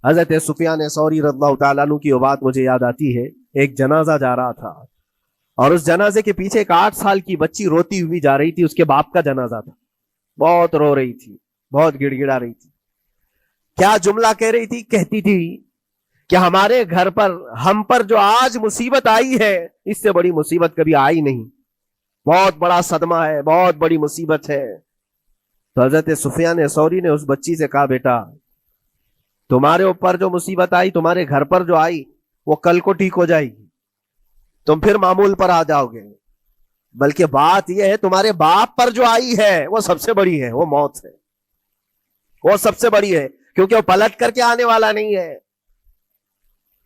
حضرت سفیان ثوری رضی اللہ تعالیٰ عنہ کی وہ بات مجھے یاد آتی ہے. ایک جنازہ جا رہا تھا اور اس جنازے کے پیچھے ایک 8 سال کی بچی روتی ہوئی جا رہی تھی. اس کے باپ کا جنازہ تھا. بہت رو رہی تھی, بہت گڑ گڑا رہی تھی. کیا جملہ کہہ رہی تھی؟ کہتی تھی کہ ہمارے گھر پر, ہم پر جو آج مصیبت آئی ہے, اس سے بڑی مصیبت کبھی آئی نہیں. بہت بڑا صدمہ ہے, بہت بڑی مصیبت ہے. تو حضرت سفیان ثوری نے اس بچی سے کہا, بیٹا تمہارے اوپر جو مصیبت آئی, تمہارے گھر پر جو آئی, وہ کل کو ٹھیک ہو جائے گی, تم پھر معمول پر آ جاؤ گے. بلکہ بات یہ ہے تمہارے باپ پر جو آئی ہے وہ سب سے بڑی ہے, وہ موت ہے, وہ سب سے بڑی ہے, کیونکہ وہ پلٹ کر کے آنے والا نہیں ہے.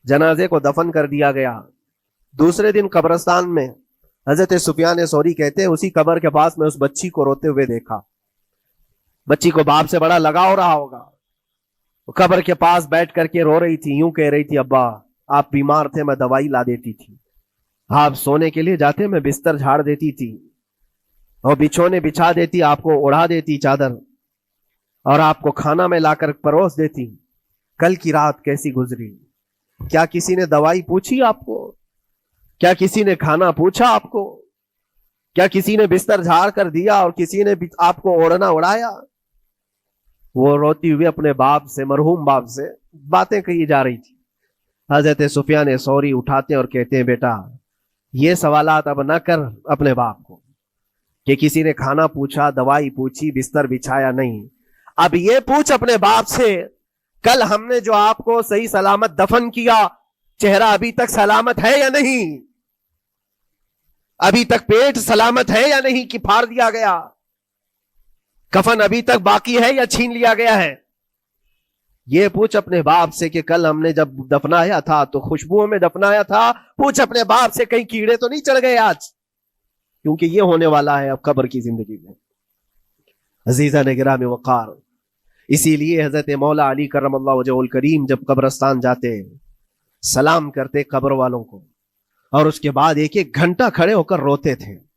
جنازے کو دفن کر دیا گیا. دوسرے دن قبرستان میں حضرت سفیان ثوری کہتے ہیں اسی قبر کے پاس میں اس بچی کو روتے ہوئے دیکھا. بچی کو باپ سے بڑا لگاؤ رہا ہوگا. قبر کے پاس بیٹھ کر کے رو رہی تھی, یوں کہہ رہی تھی, ابا آپ بیمار تھے, میں دوائی لا دیتی تھی. آپ سونے کے لیے جاتے, میں بستر جھاڑ دیتی تھی اور بچھونے بچھا دیتی, آپ کو اڑا دیتی چادر, اور آپ کو کھانا میں لا کر پروس دیتی. کل کی رات کیسی گزری؟ کیا کسی نے دوائی پوچھی آپ کو؟ کیا کسی نے کھانا پوچھا آپ کو؟ کیا کسی نے بستر جھاڑ کر دیا اور کسی نے آپ کو اوڑھنا اڑایا؟ وہ روتی ہوئی اپنے باپ سے, مرحوم باپ سے باتیں کہی جا رہی تھی. حضرت سفیان ثوری اٹھاتے ہیں اور کہتے ہیں, بیٹا یہ سوالات اب نہ کر اپنے باپ کو کہ کسی نے کھانا پوچھا, دوائی پوچھی, بستر بچھایا, نہیں. اب یہ پوچھ اپنے باپ سے, کل ہم نے جو آپ کو صحیح سلامت دفن کیا, چہرہ ابھی تک سلامت ہے یا نہیں؟ ابھی تک پیٹ سلامت ہے یا نہیں کہ پھاڑ دیا گیا؟ کفن ابھی تک باقی ہے یا چھین لیا گیا ہے؟ یہ پوچھ اپنے باپ سے کہ کل ہم نے جب دفنایا تھا تو خوشبوؤں میں دفنایا تھا. پوچھ اپنے باپ سے کہیں کیڑے تو نہیں چڑھ گئے آج, کیونکہ یہ ہونے والا ہے اب قبر کی زندگی میں. عزیزان گرامی وقار, اسی لیے حضرت مولا علی کرم اللہ وجہہ الکریم جب قبرستان جاتے سلام کرتے قبر والوں کو, اور اس کے بعد ایک ایک گھنٹہ کھڑے ہو کر روتے تھے.